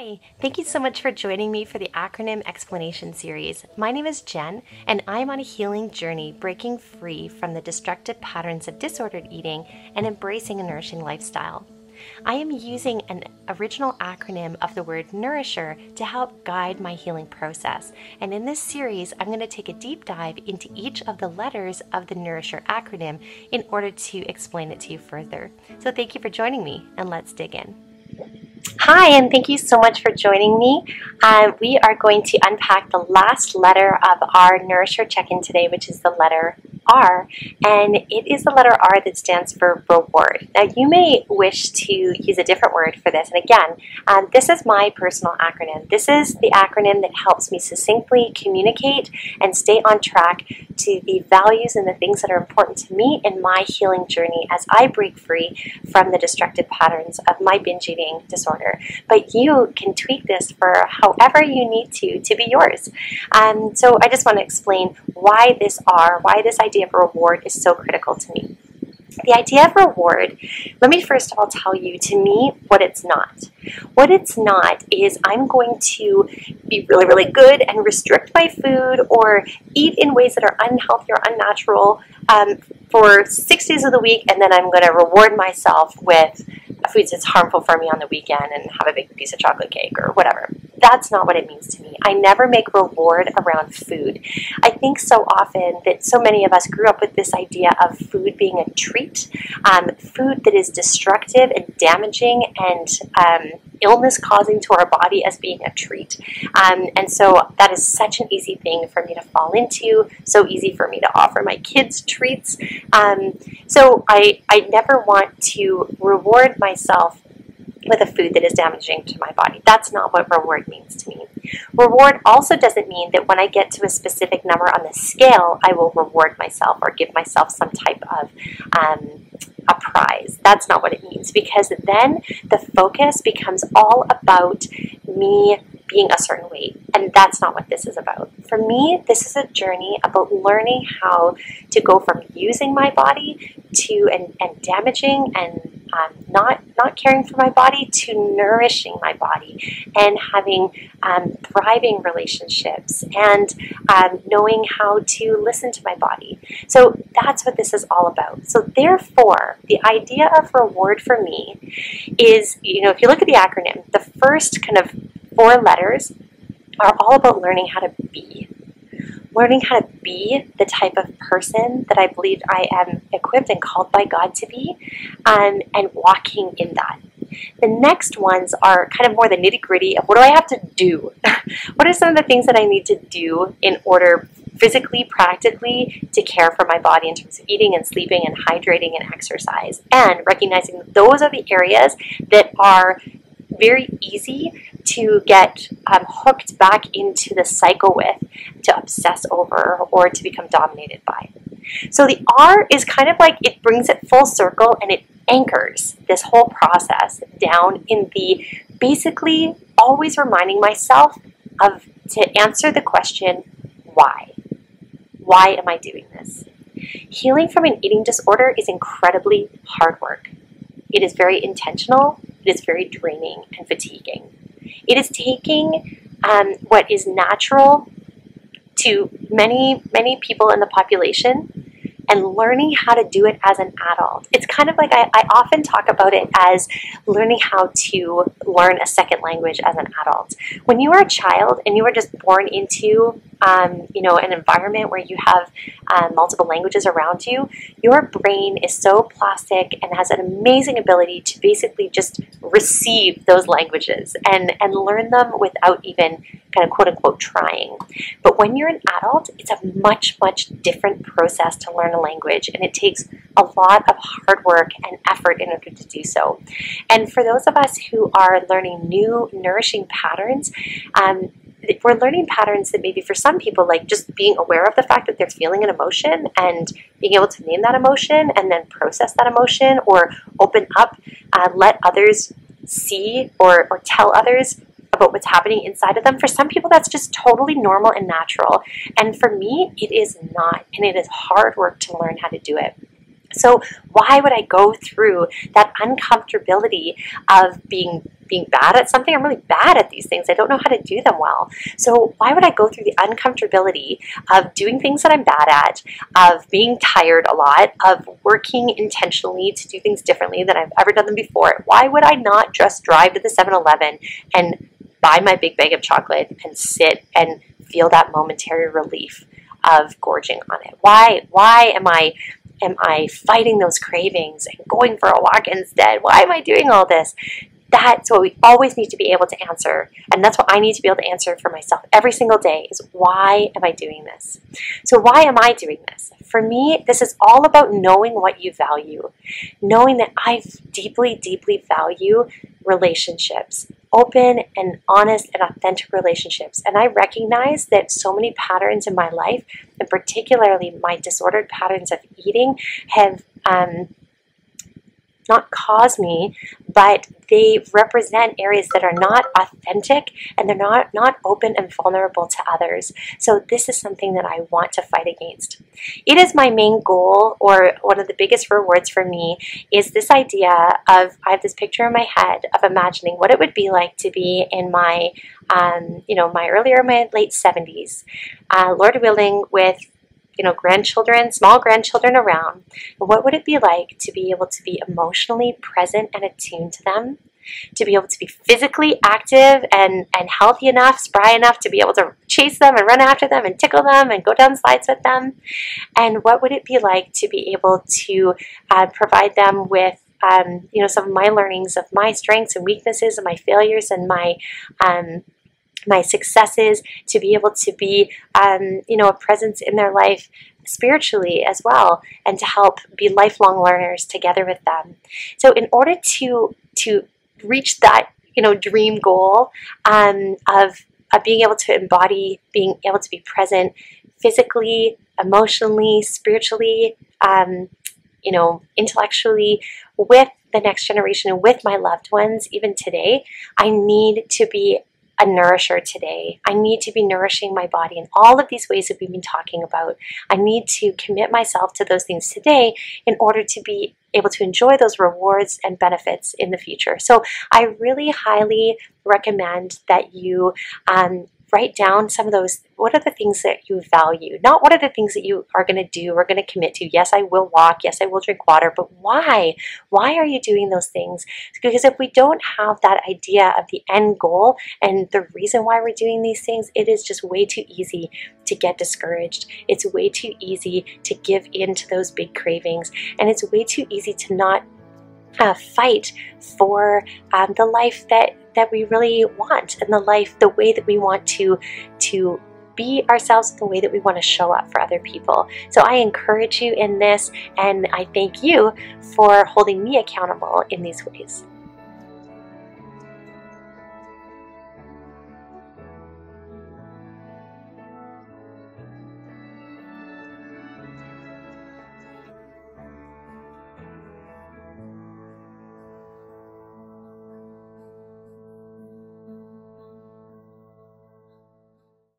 Hi, thank you so much for joining me for the acronym explanation series. My name is Jen, and I'm on a healing journey breaking free from the destructive patterns of disordered eating and embracing a nourishing lifestyle. I am using an original acronym of the word Nourisher to help guide my healing process. And in this series, I'm going to take a deep dive into each of the letters of the Nourisher acronym in order to explain it to you further. So thank you for joining me, and let's dig in. Hi, and thank you so much for joining me. We are going to unpack the last letter of our Nourisher check-in today, which is the letter R, and it is the letter R that stands for reward. Now, you may wish to use a different word for this, and again, this is my personal acronym. This is the acronym that helps me succinctly communicate and stay on track to the values and the things that are important to me in my healing journey as I break free from the destructive patterns of my binge eating disorder. But you can tweak this for however you need to be yours. So I just want to explain why this idea of reward is so critical to me. The idea of reward, let me first of all tell you, to me, what it's not. What it's not is I'm going to be really, really good and restrict my food or eat in ways that are unhealthy or unnatural for 6 days of the week, and then I'm going to reward myself with foods that's harmful for me on the weekend and have a big piece of chocolate cake or whatever. That's not what it means to me. I never make reward around food. I think so often that so many of us grew up with this idea of food being a treat, food that is destructive and damaging and illness-causing to our body as being a treat. And so that is such an easy thing for me to fall into, so easy for me to offer my kids treats. So I never want to reward myself with a food that is damaging to my body. That's not what reward means to me. Reward also doesn't mean that when I get to a specific number on the scale, I will reward myself or give myself some type of a prize. That's not what it means, because then the focus becomes all about me being a certain weight, and that's not what this is about. For me, this is a journey about learning how to go from using my body to and damaging and not caring for my body to nourishing my body and having thriving relationships and knowing how to listen to my body. So that's what this is all about. So therefore, the idea of reward for me is, if you look at the acronym, the first kind of 4 letters are all about learning how to be. Learning how to be the type of person that I believe I am equipped and called by God to be, and walking in that. The next ones are kind of more the nitty-gritty of what do I have to do? What are some of the things that I need to do in order physically, practically, to care for my body in terms of eating and sleeping and hydrating and exercise, and recognizing that those are the areas that are very easy to get hooked back into the cycle with, to obsess over, or to become dominated by. So the R is kind of like, it brings it full circle and it anchors this whole process down in the basically always reminding myself to answer the question, why? Why am I doing this? Healing from an eating disorder is incredibly hard work. It is very intentional. It is very draining and fatiguing. It is taking what is natural to many, many people in the population and learning how to do it as an adult. It's kind of like, I often talk about it as learning how to learn a second language as an adult. When you are a child and you are just born into an environment where you have multiple languages around you, your brain is so plastic and has an amazing ability to basically just receive those languages and learn them without even kind of quote-unquote trying. But when you're an adult, it's a much, much different process to learn a language, and it takes a lot of hard work and effort in order to do so. And for those of us who are learning new nourishing patterns, we're learning patterns that maybe for some people, like just being aware of the fact that they're feeling an emotion and being able to name that emotion and then process that emotion, or open up, let others see or tell others about what's happening inside of them. For some people, that's just totally normal and natural. And for me, it is not, and it is hard work to learn how to do it. So why would I go through that uncomfortability of being bad at something? I'm really bad at these things. I don't know how to do them well. So why would I go through the uncomfortability of doing things that I'm bad at, of being tired a lot, of working intentionally to do things differently than I've ever done them before? Why would I not just drive to the 7-Eleven and buy my big bag of chocolate and sit and feel that momentary relief of gorging on it? Why am I fighting those cravings and going for a walk instead? Why am I doing all this? That's what we always need to be able to answer. And that's what I need to be able to answer for myself every single day is, why am I doing this? So why am I doing this? For me, this is all about knowing what you value. Knowing that I deeply, deeply value relationships. Open and honest and authentic relationships. And I recognize that so many patterns in my life, and particularly my disordered patterns of eating, have not cause me, but they represent areas that are not authentic and they're not open and vulnerable to others. So this is something that I want to fight against. It is my main goal, or one of the biggest rewards for me, is this idea of, I have this picture in my head of imagining what it would be like to be in my, my late 70s, Lord willing, with grandchildren, small grandchildren around. And what would it be like to be able to be emotionally present and attuned to them, to be able to be physically active and healthy enough, spry enough to be able to chase them and run after them and tickle them and go down slides with them? And what would it be like to be able to provide them with some of my learnings of my strengths and weaknesses and my failures and my successes, to be able to be, a presence in their life spiritually as well, and to help be lifelong learners together with them. So in order to reach that, dream goal of being able to embody, being able to be present physically, emotionally, spiritually, intellectually with the next generation, with my loved ones, even today, I need to be a nourisher today. I need to be nourishing my body in all of these ways that we've been talking about. I need to commit myself to those things today in order to be able to enjoy those rewards and benefits in the future. So I really highly recommend that you write down some of those. What are the things that you value? Not what are the things that you are going to do or going to commit to. Yes, I will walk. Yes, I will drink water. But why? Why are you doing those things? Because if we don't have that idea of the end goal and the reason why we're doing these things, it is just way too easy to get discouraged. It's way too easy to give in to those big cravings. And it's way too easy to not fight for the life that we really want, and the way that we want to be ourselves, the way that we want to show up for other people. So I encourage you in this, and I thank you for holding me accountable in these ways.